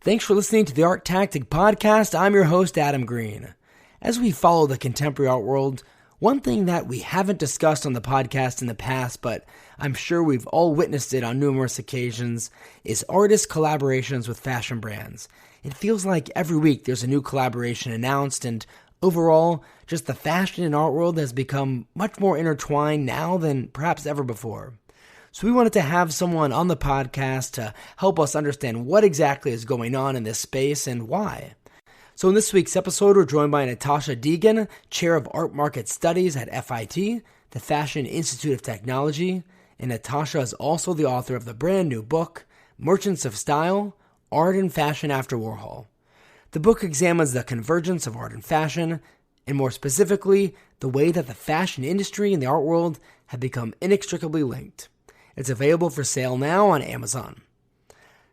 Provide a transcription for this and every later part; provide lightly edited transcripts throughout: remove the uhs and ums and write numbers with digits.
Thanks for listening to the ArtTactic Podcast. I'm your host, Adam Green. As we follow the contemporary art world, one thing that we haven't discussed on the podcast in the past, but I'm sure we've all witnessed it on numerous occasions, is artist collaborations with fashion brands. It feels like every week there's a new collaboration announced, and overall, just the fashion and art world has become much more intertwined now than perhaps ever before. So we wanted to have someone on the podcast to help us understand what exactly is going on in this space and why. So in this week's episode, we're joined by Natasha Degen, Chair of Art Market Studies at FIT, the Fashion Institute of Technology, and Natasha is also the author of the brand new book, Merchants of Style, Art and Fashion After Warhol. The book examines the convergence of art and fashion, and more specifically, the way that the fashion industry and the art world have become inextricably linked. It's available for sale now on Amazon.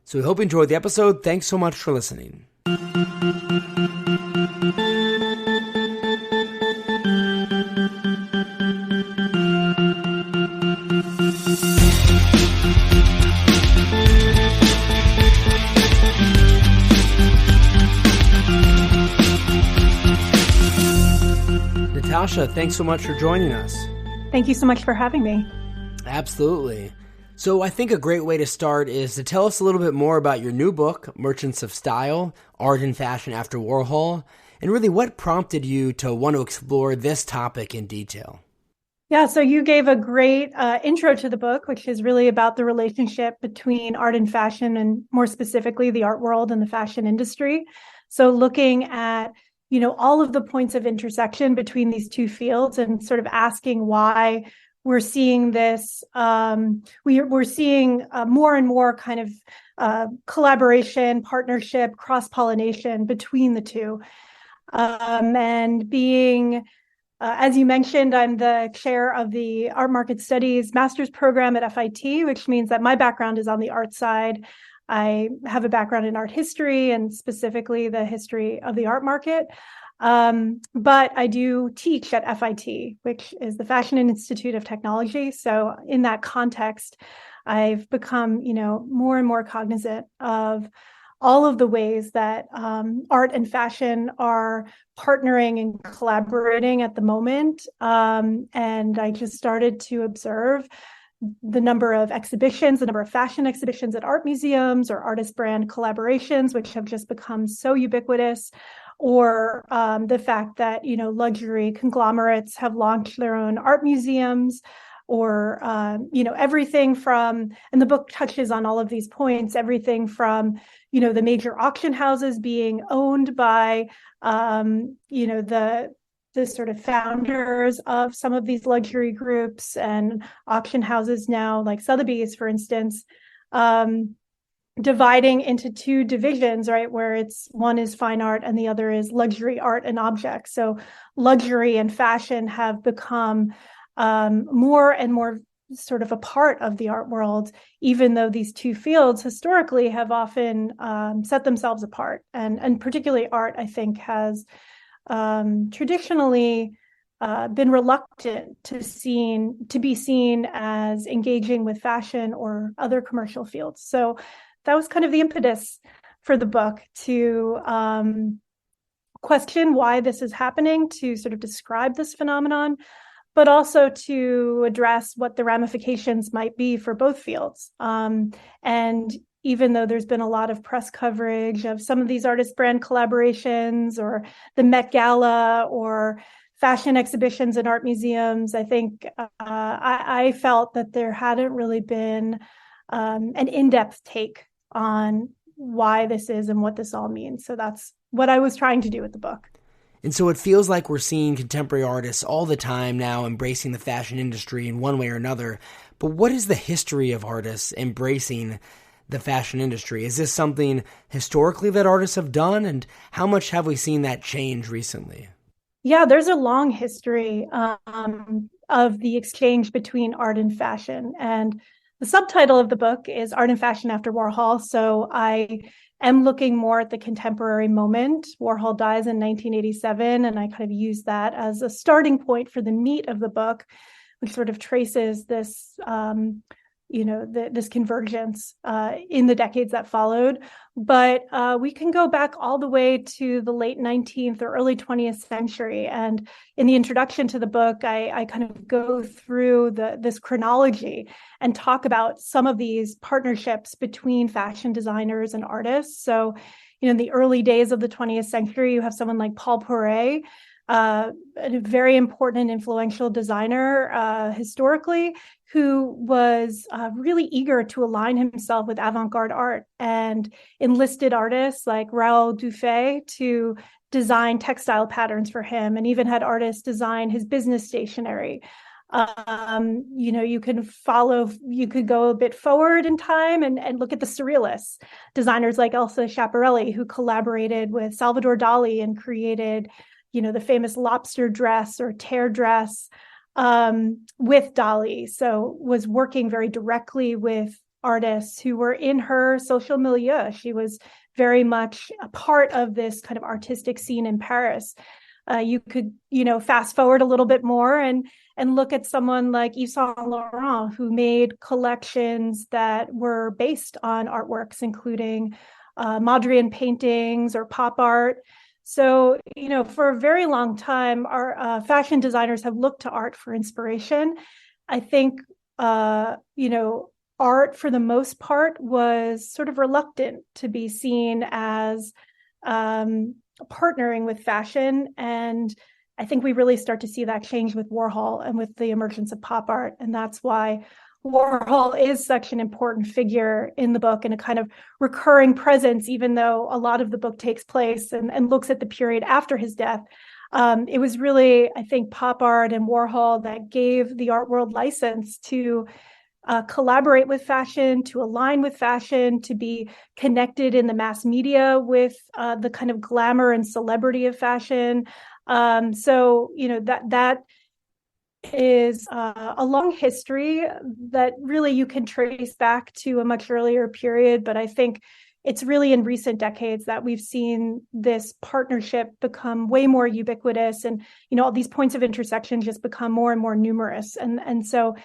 So we hope you enjoyed the episode. Thanks so much for listening. Natasha, thanks so much for joining us. Thank you so much for having me. Absolutely. So I think a great way to start is to tell us a little bit more about your new book, Merchants of Style, Art and Fashion After Warhol, and really what prompted you to want to explore this topic in detail. Yeah, so you gave a great intro to the book, which is really about the relationship between art and fashion, and more specifically, the art world and the fashion industry. So looking at all of the points of intersection between these two fields and sort of asking why we're seeing this, we're seeing more and more kind of collaboration, partnership, cross-pollination between the two. And being, as you mentioned, I'm the chair of the Art Market Studies master's program at FIT, which means that my background is on the art side. I have a background in art history and specifically the history of the art market. But I do teach at FIT, which is the Fashion Institute of Technology. So in that context, I've become, more and more cognizant of all of the ways that art and fashion are partnering and collaborating at the moment. And I just started to observe the number of exhibitions, the number of fashion exhibitions at art museums or artist brand collaborations, which have just become so ubiquitous, or the fact that, luxury conglomerates have launched their own art museums, or, everything from, and the book touches on all of these points, everything from, the major auction houses being owned by, the sort of founders of some of these luxury groups and auction houses now, like Sotheby's, for instance, dividing into two divisions, right, where one is fine art and the other is luxury art and objects. So luxury and fashion have become more and more sort of a part of the art world, even though these two fields historically have often set themselves apart. And particularly art, I think, has traditionally been reluctant to be seen as engaging with fashion or other commercial fields. So that was kind of the impetus for the book, to question why this is happening, to sort of describe this phenomenon, but also to address what the ramifications might be for both fields. And even though there's been a lot of press coverage of some of these artist brand collaborations or the Met Gala or fashion exhibitions in art museums, I think I felt that there hadn't really been an in-depth take on why this is and what this all means. So that's what I was trying to do with the book. And so it feels like we're seeing contemporary artists all the time now embracing the fashion industry in one way or another. But what is the history of artists embracing the fashion industry? Is this something historically that artists have done? And how much have we seen that change recently? Yeah, there's a long history of the exchange between art and fashion. And the subtitle of the book is Art and Fashion After Warhol. So I am looking more at the contemporary moment. Warhol dies in 1987, and I kind of use that as a starting point for the meat of the book, which sort of traces this this convergence in the decades that followed. But we can go back all the way to the late 19th or early 20th century. And in the introduction to the book, I kind of go through this chronology and talk about some of these partnerships between fashion designers and artists. So, in the early days of the 20th century, you have someone like Paul Poiret, a very important and influential designer historically, who was really eager to align himself with avant-garde art and enlisted artists like Raoul Dufay to design textile patterns for him, and even had artists design his business stationery. You could go a bit forward in time and look at the surrealists, designers like Elsa Schiaparelli, who collaborated with Salvador Dali and created the famous lobster dress or tear dress with Dali. So was working very directly with artists who were in her social milieu. She was very much a part of this kind of artistic scene in Paris. You could, fast forward a little bit more and look at someone like Yves Saint Laurent, who made collections that were based on artworks, including Mondrian paintings or pop art. So, for a very long time, our fashion designers have looked to art for inspiration. I think, art for the most part was sort of reluctant to be seen as partnering with fashion. And I think we really start to see that change with Warhol and with the emergence of pop art. And that's why Warhol is such an important figure in the book and a kind of recurring presence, even though a lot of the book takes place and looks at the period after his death. It was really, I think, pop art and Warhol that gave the art world license to collaborate with fashion, to align with fashion, to be connected in the mass media with the kind of glamour and celebrity of fashion. That is a long history that really you can trace back to a much earlier period. But I think it's really in recent decades that we've seen this partnership become way more ubiquitous, and all these points of intersection just become more and more numerous. And so,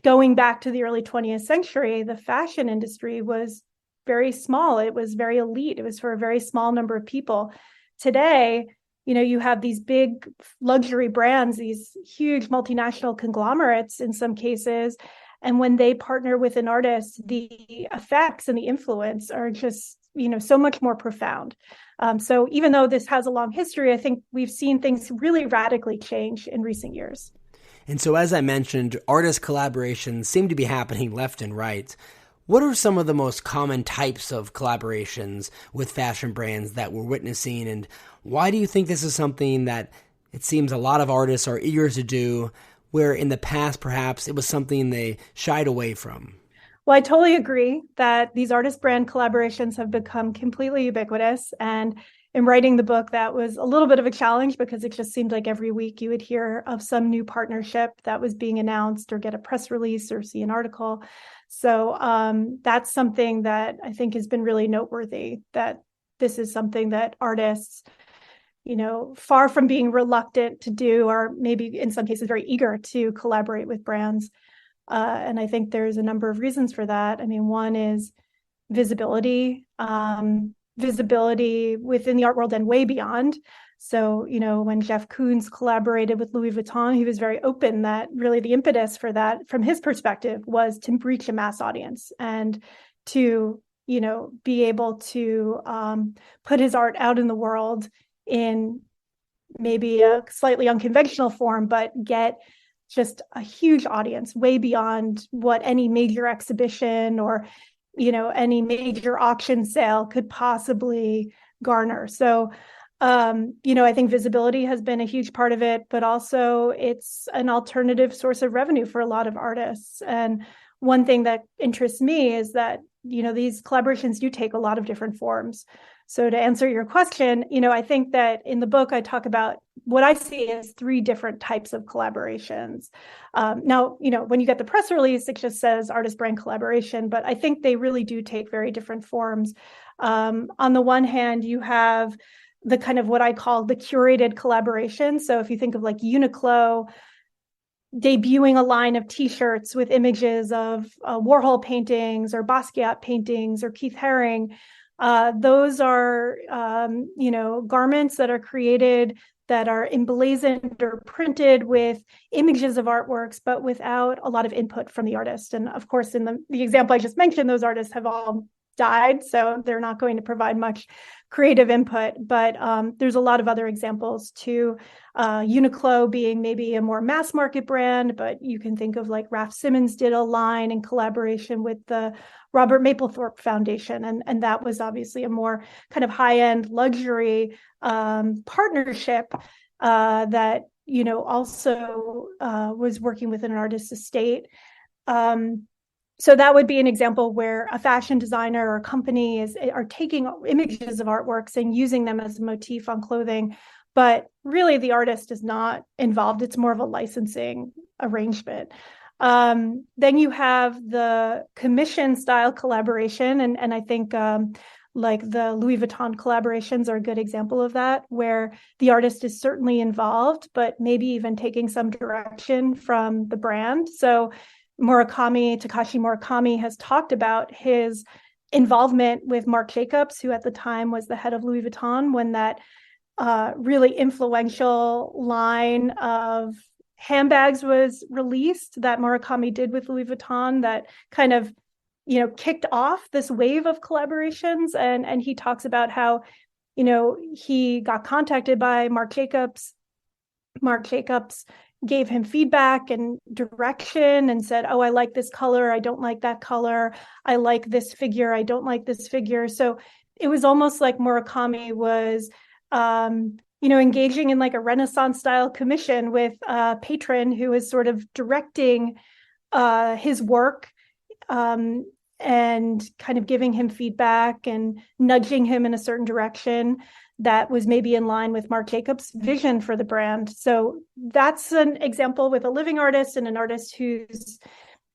going back to the early 20th century, the fashion industry was very small. It was very elite. It was for a very small number of people. Today, you have these big luxury brands, these huge multinational conglomerates in some cases. And when they partner with an artist, the effects and the influence are just, so much more profound. So even though this has a long history, I think we've seen things really radically change in recent years. And so, as I mentioned, artist collaborations seem to be happening left and right. What are some of the most common types of collaborations with fashion brands that we're witnessing, and why do you think this is something that it seems a lot of artists are eager to do, where in the past perhaps it was something they shied away from? Well, I totally agree that these artist brand collaborations have become completely ubiquitous. And in writing the book, that was a little bit of a challenge because it just seemed like every week you would hear of some new partnership that was being announced or get a press release or see an article. So that's something that I think has been really noteworthy, that this is something that artists, far from being reluctant to do, or maybe in some cases very eager to collaborate with brands. And I think there's a number of reasons for that. I mean, one is visibility within the art world and way beyond. So, when Jeff Koons collaborated with Louis Vuitton, he was very open that really the impetus for that, from his perspective, was to reach a mass audience and to, be able to put his art out in the world in maybe a slightly unconventional form, but get just a huge audience way beyond what any major exhibition or, any major auction sale could possibly garner. So, I think visibility has been a huge part of it, but also it's an alternative source of revenue for a lot of artists. And one thing that interests me is that, these collaborations do take a lot of different forms. So to answer your question, I think that in the book, I talk about what I see as 3 different types of collaborations. Now, when you get the press release, it just says artist brand collaboration, but I think they really do take very different forms. On the one hand, you have the kind of what I call the curated collaboration. So if you think of like Uniqlo, debuting a line of T-shirts with images of Warhol paintings or Basquiat paintings or Keith Haring. Those are, garments that are created that are emblazoned or printed with images of artworks, but without a lot of input from the artist. And of course, in the example I just mentioned, those artists have all died, so they're not going to provide much creative input. But there's a lot of other examples too. Uniqlo being maybe a more mass market brand, but you can think of like Raf Simons did a line in collaboration with the Robert Mapplethorpe Foundation, and that was obviously a more kind of high-end luxury partnership that also was working with an artist's estate. So that would be an example where a fashion designer or company are taking images of artworks and using them as a motif on clothing, but really the artist is not involved. It's more of a licensing arrangement. Then you have the commission style collaboration, and I think like the Louis Vuitton collaborations are a good example of that, where the artist is certainly involved, but maybe even taking some direction from the brand. So Takashi Murakami has talked about his involvement with Marc Jacobs, who at the time was the head of Louis Vuitton, when that really influential line of handbags was released that Murakami did with Louis Vuitton that kind of, kicked off this wave of collaborations. And he talks about how, he got contacted by Marc Jacobs. Marc Jacobs gave him feedback and direction and said, oh, I like this color, I don't like that color. I like this figure, I don't like this figure. So it was almost like Murakami was, engaging in like a Renaissance style commission with a patron who is sort of directing his work and kind of giving him feedback and nudging him in a certain direction that was maybe in line with Marc Jacobs' vision for the brand. So that's an example with a living artist and an artist who's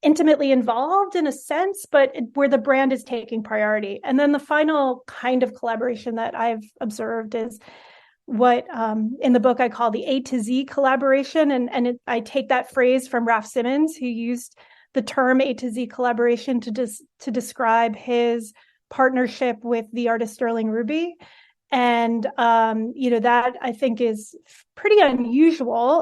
intimately involved in a sense, but where the brand is taking priority. And then the final kind of collaboration that I've observed is what in the book I call the A to Z collaboration. And I take that phrase from Raf Simons, who used the term A to Z collaboration to describe his partnership with the artist Sterling Ruby. And, that I think is pretty unusual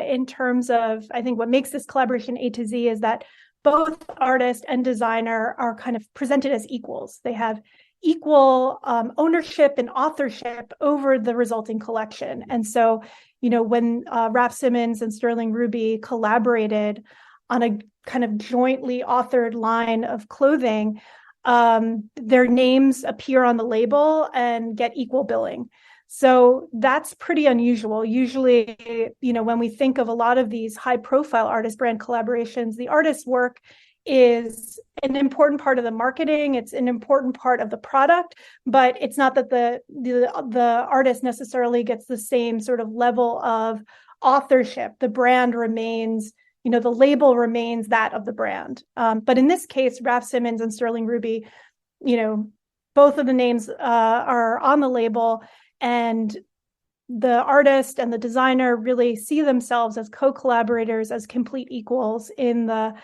in terms of, I think what makes this collaboration A to Z is that both artist and designer are kind of presented as equals. They have equal ownership and authorship over the resulting collection. And so, when Raf Simons and Sterling Ruby collaborated on a kind of jointly authored line of clothing, their names appear on the label and get equal billing. So that's pretty unusual. Usually, when we think of a lot of these high profile artist brand collaborations, the artist's work is an important part of the marketing. It's an important part of the product, but it's not that the artist necessarily gets the same sort of level of authorship. The brand remains, the label remains that of the brand. But in this case, Raf Simons and Sterling Ruby, both of the names are on the label, and the artist and the designer really see themselves as co-collaborators, as complete equals in the,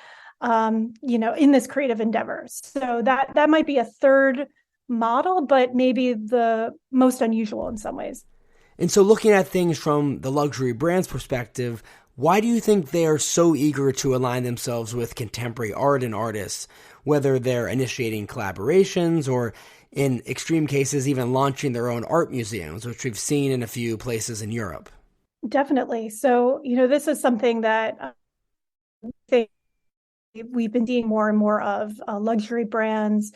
in this creative endeavor. So that might be a third model, but maybe the most unusual in some ways. And so looking at things from the luxury brand's perspective, why do you think they are so eager to align themselves with contemporary art and artists, whether they're initiating collaborations or, in extreme cases, even launching their own art museums, which we've seen in a few places in Europe? Definitely. So, this is something that I think we've been seeing more and more of, luxury brands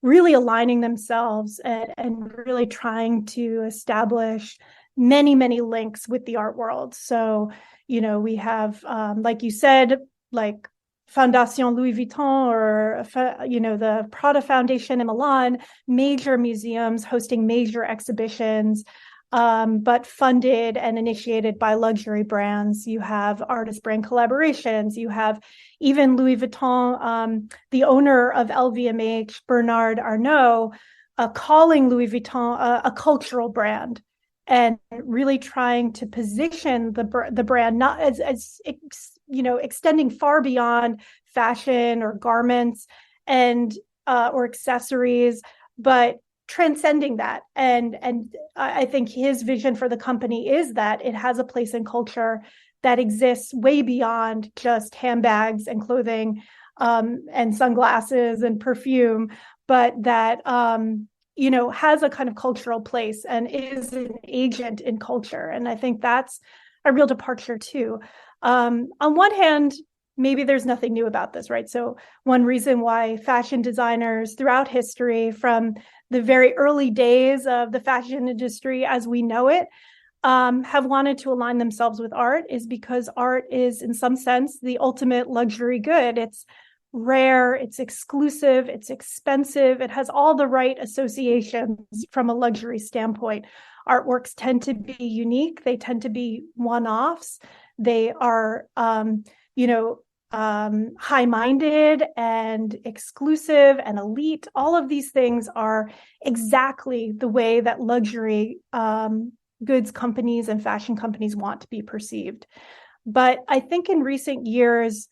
really aligning themselves and really trying to establish many, many links with the art world. So, we have, like you said, like Fondation Louis Vuitton or, the Prada Foundation in Milan, major museums hosting major exhibitions, but funded and initiated by luxury brands. You have artist brand collaborations. You have even Louis Vuitton, the owner of LVMH, Bernard Arnault, calling Louis Vuitton a cultural brand, and really trying to position the brand not as extending far beyond fashion or garments and or accessories, but transcending that. And I think his vision for the company is that it has a place in culture that exists way beyond just handbags and clothing, and sunglasses and perfume, but that has a kind of cultural place and is an agent in culture. And I think that's a real departure too. On one hand, maybe there's nothing new about this, right? So one reason why fashion designers throughout history, from the very early days of the fashion industry as we know it, have wanted to align themselves with art is because art is, in some sense, the ultimate luxury good. It's rare, it's exclusive, it's expensive, it has all the right associations from a luxury standpoint. Artworks tend to be unique, they tend to be one-offs, they are high-minded and exclusive and elite. All of these things are exactly the way that luxury goods companies and fashion companies want to be perceived. But I think in recent years,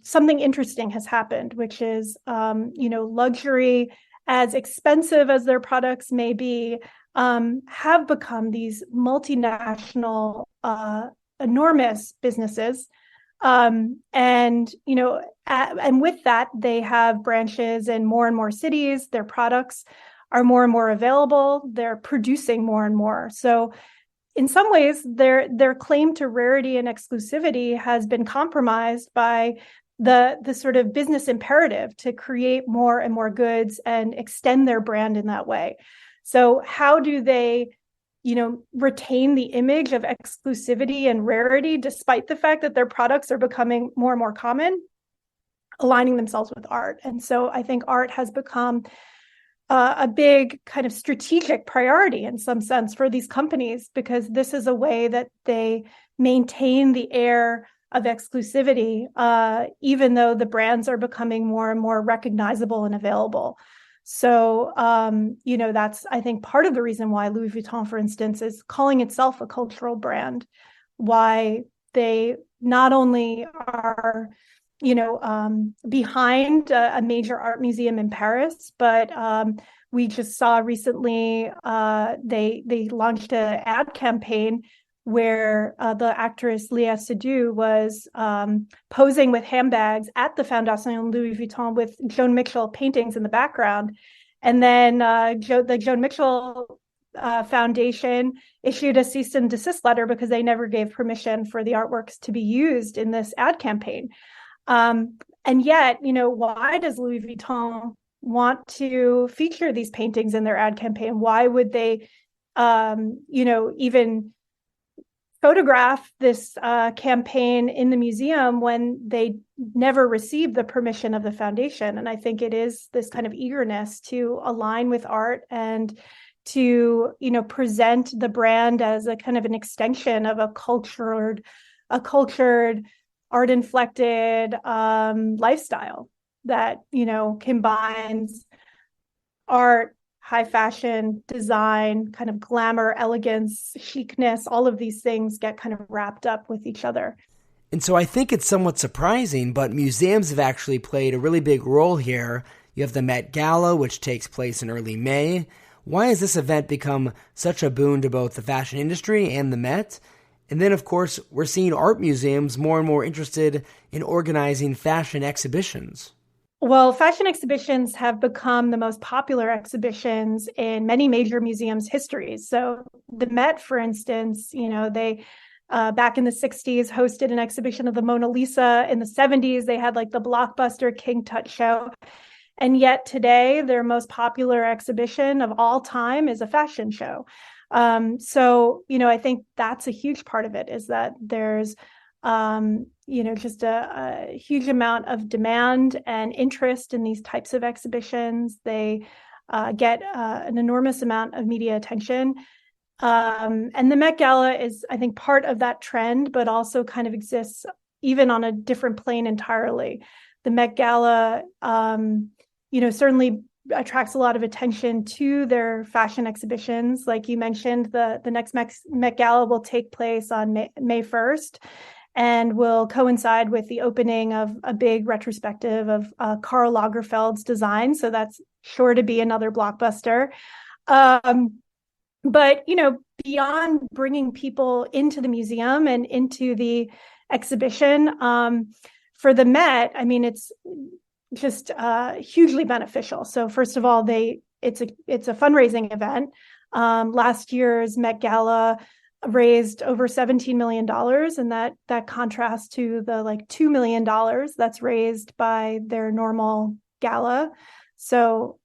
something interesting has happened, which is, luxury, as expensive as their products may be, have become these multinational, enormous businesses. And with that, they have branches in more and more cities. Their products are more and more available. They're producing more and more. So in some ways, their claim to rarity and exclusivity has been compromised by the sort of business imperative to create more and more goods and extend their brand in that way. So how do they, retain the image of exclusivity and rarity, despite the fact that their products are becoming more and more common? Aligning themselves with art. And so I think art has become a big kind of strategic priority in some sense for these companies, because this is a way that they maintain the air of exclusivity, even though the brands are becoming more and more recognizable and available. So, that's, I think, part of the reason why Louis Vuitton, for instance, is calling itself a cultural brand, why they not only are behind a major art museum in Paris, but we just saw recently they launched an ad campaign where the actress Léa Seydoux was posing with handbags at the Fondation Louis Vuitton with Joan Mitchell paintings in the background. And then the Joan Mitchell Foundation issued a cease and desist letter because they never gave permission for the artworks to be used in this ad campaign. And yet, why does Louis Vuitton want to feature these paintings in their ad campaign? Why would they, even photograph this campaign in the museum when they never received the permission of the foundation? And I think it is this kind of eagerness to align with art and to, present the brand as a kind of an extension of a cultured, art-inflected lifestyle that, combines art, high fashion, design, kind of glamour, elegance, chicness. All of these things get kind of wrapped up with each other. And so I think it's somewhat surprising, but museums have actually played a really big role here. You have the Met Gala, which takes place in early May. Why has this event become such a boon to both the fashion industry and the Met? And then, of course, we're seeing art museums more and more interested in organizing fashion exhibitions. Well, fashion exhibitions have become the most popular exhibitions in many major museums' histories. So the Met, for instance, they back in the 60s hosted an exhibition of the Mona Lisa. In the 70s, they had like the blockbuster King Tut show. And yet today, their most popular exhibition of all time is a fashion show. So, I think that's a huge part of it, is that there's, just a huge amount of demand and interest in these types of exhibitions. They get an enormous amount of media attention. And the Met Gala is, I think, part of that trend, but also kind of exists even on a different plane entirely. The Met Gala, certainly attracts a lot of attention to their fashion exhibitions. Like you mentioned, the next Met Gala will take place on May 1st. and will coincide with the opening of a big retrospective of Karl Lagerfeld's design. So that's sure to be another blockbuster. But, beyond bringing people into the museum and into the exhibition, for the Met, I mean, it's just hugely beneficial. So first of all, it's a fundraising event. Last year's Met Gala raised over $17 million, and that contrasts to the $2 million that's raised by their normal gala. So,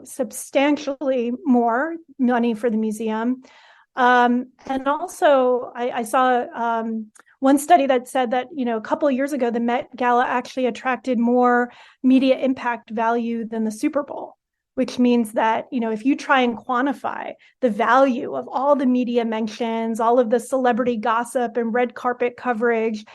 substantially more money for the museum. And also I saw one study that said that, a couple of years ago, the Met Gala actually attracted more media impact value than the Super Bowl, which means that, if you try and quantify the value of all the media mentions, all of the celebrity gossip and red carpet coverage,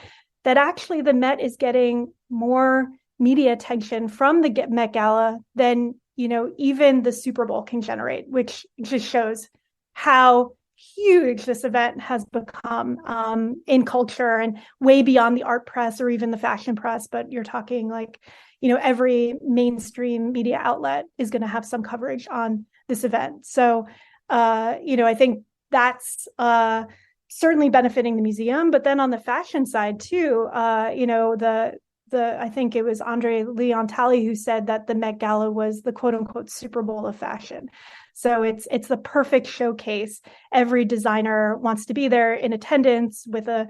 that actually the Met is getting more media attention from the Met Gala than, even the Super Bowl can generate, which just shows how huge this event has become in culture and way beyond the art press or even the fashion press. But you're talking every mainstream media outlet is going to have some coverage on this event. So, I think that's certainly benefiting the museum. But then on the fashion side too, I think it was Andre Leontali who said that the Met Gala was the quote unquote Super Bowl of fashion. So it's the perfect showcase. Every designer wants to be there in attendance with a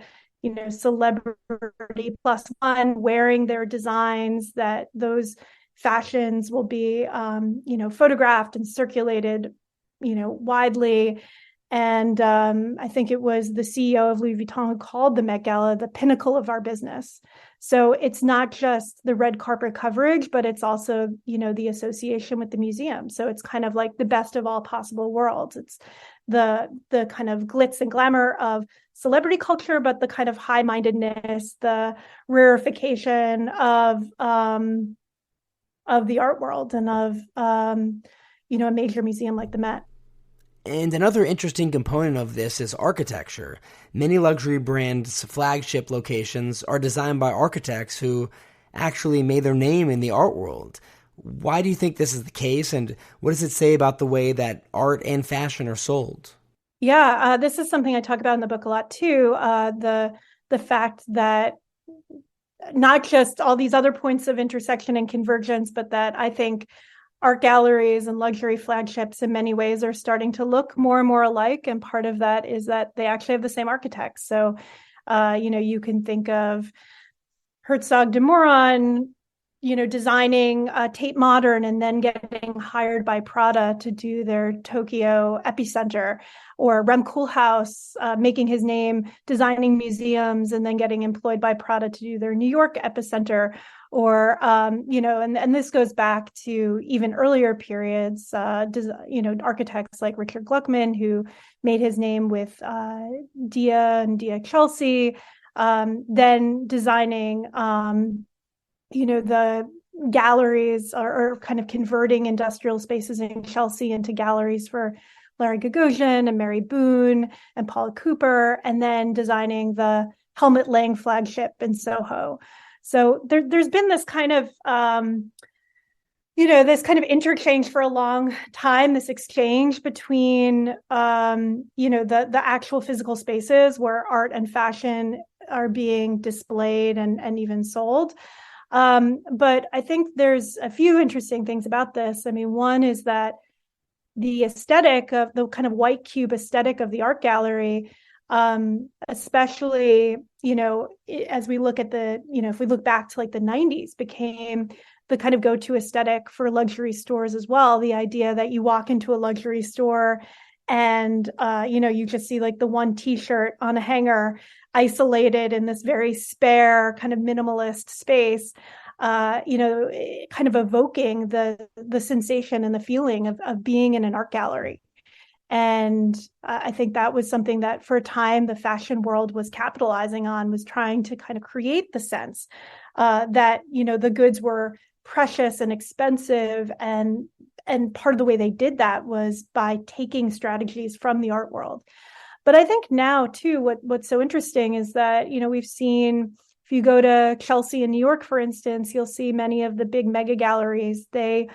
celebrity plus one wearing their designs, that those fashions will be photographed and circulated widely. And I think it was the CEO of Louis Vuitton who called the Met Gala the pinnacle of our business. So it's not just the red carpet coverage, but it's also, the association with the museum. So it's kind of like the best of all possible worlds. It's the kind of glitz and glamour of celebrity culture, but the kind of high-mindedness, the rarefication of the art world and of, a major museum like the Met. And another interesting component of this is architecture. Many luxury brands' flagship locations are designed by architects who actually made their name in the art world. Why do you think this is the case, and what does it say about the way that art and fashion are sold? Yeah, this is something I talk about in the book a lot too. The fact that not just all these other points of intersection and convergence, but that I think art galleries and luxury flagships in many ways are starting to look more and more alike. And part of that is that they actually have the same architects. So, you can think of Herzog de Meuron, designing Tate Modern and then getting hired by Prada to do their Tokyo epicenter, or Rem Koolhaas making his name designing museums and then getting employed by Prada to do their New York epicenter. Or, and this goes back to even earlier periods, architects like Richard Gluckman, who made his name with Dia and Dia Chelsea, then designing, the galleries or kind of converting industrial spaces in Chelsea into galleries for Larry Gagosian and Mary Boone and Paula Cooper, and then designing the Helmut Lang flagship in Soho. So there's been this kind of, interchange for a long time, this exchange between, the actual physical spaces where art and fashion are being displayed and even sold. But I think there's a few interesting things about this. I mean, one is that the aesthetic of the kind of white cube aesthetic of the art gallery, especially, as we look at if we look back to the 90s, became the kind of go-to aesthetic for luxury stores as well. The idea that you walk into a luxury store and, you just see the one t-shirt on a hanger isolated in this very spare kind of minimalist space, kind of evoking the sensation and the feeling of being in an art gallery. And I think that was something that for a time the fashion world was capitalizing on, was trying to kind of create the sense that, the goods were precious and expensive. And part of the way they did that was by taking strategies from the art world. But I think now too, what's so interesting is that, we've seen, if you go to Chelsea in New York, for instance, you'll see many of the big mega galleries. They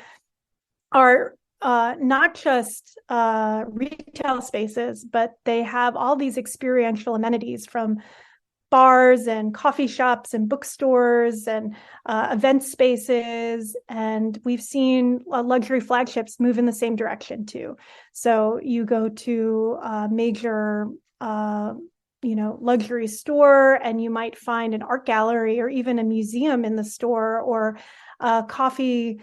are not just retail spaces, but they have all these experiential amenities, from bars and coffee shops and bookstores and event spaces. And we've seen luxury flagships move in the same direction too. So you go to a major luxury store, and you might find an art gallery or even a museum in the store, or a coffee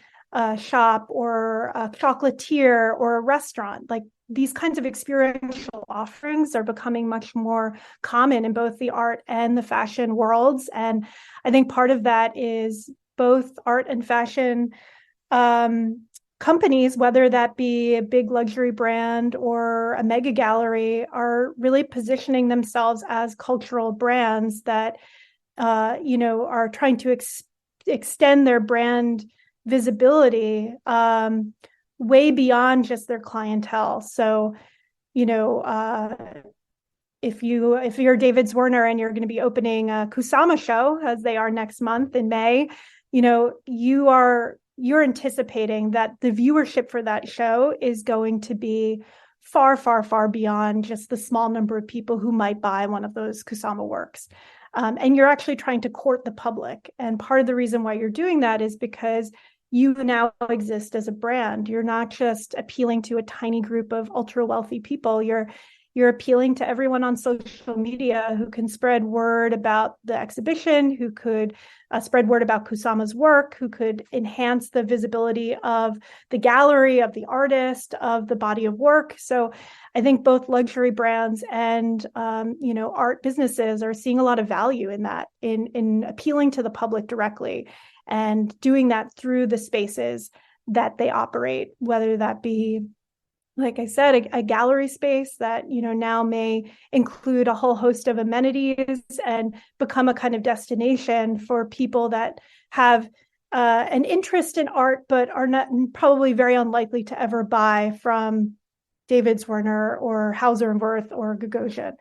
shop, or a chocolatier, or a restaurant. Like, these kinds of experiential offerings are becoming much more common in both the art and the fashion worlds. And I think part of that is both art and fashion companies, whether that be a big luxury brand or a mega gallery, are really positioning themselves as cultural brands that, are trying to extend their brand visibility way beyond just their clientele. So, if you're David Zwirner and you're going to be opening a Kusama show, as they are next month in May, you're anticipating that the viewership for that show is going to be far, far, far beyond just the small number of people who might buy one of those Kusama works. And you're actually trying to court the public. And part of the reason why you're doing that is because you now exist as a brand. You're not just appealing to a tiny group of ultra wealthy people. You're appealing to everyone on social media who can spread word about the exhibition, who could spread word about Kusama's work, who could enhance the visibility of the gallery, of the artist, of the body of work. So I think both luxury brands and art businesses are seeing a lot of value in that, in appealing to the public directly, and doing that through the spaces that they operate, whether that be, like I said, a gallery space that, now may include a whole host of amenities and become a kind of destination for people that have an interest in art, but are not probably very unlikely to ever buy from David Zwirner or Hauser and Wirth or Gagosian.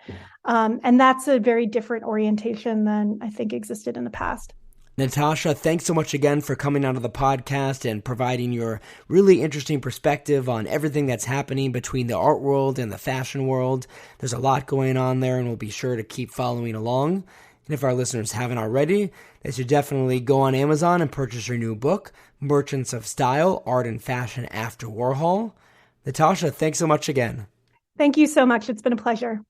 And that's a very different orientation than I think existed in the past. Natasha, thanks so much again for coming onto the podcast and providing your really interesting perspective on everything that's happening between the art world and the fashion world. There's a lot going on there, and we'll be sure to keep following along. And if our listeners haven't already, they should definitely go on Amazon and purchase your new book, Merchants of Style, Art and Fashion After Warhol. Natasha, thanks so much again. Thank you so much. It's been a pleasure.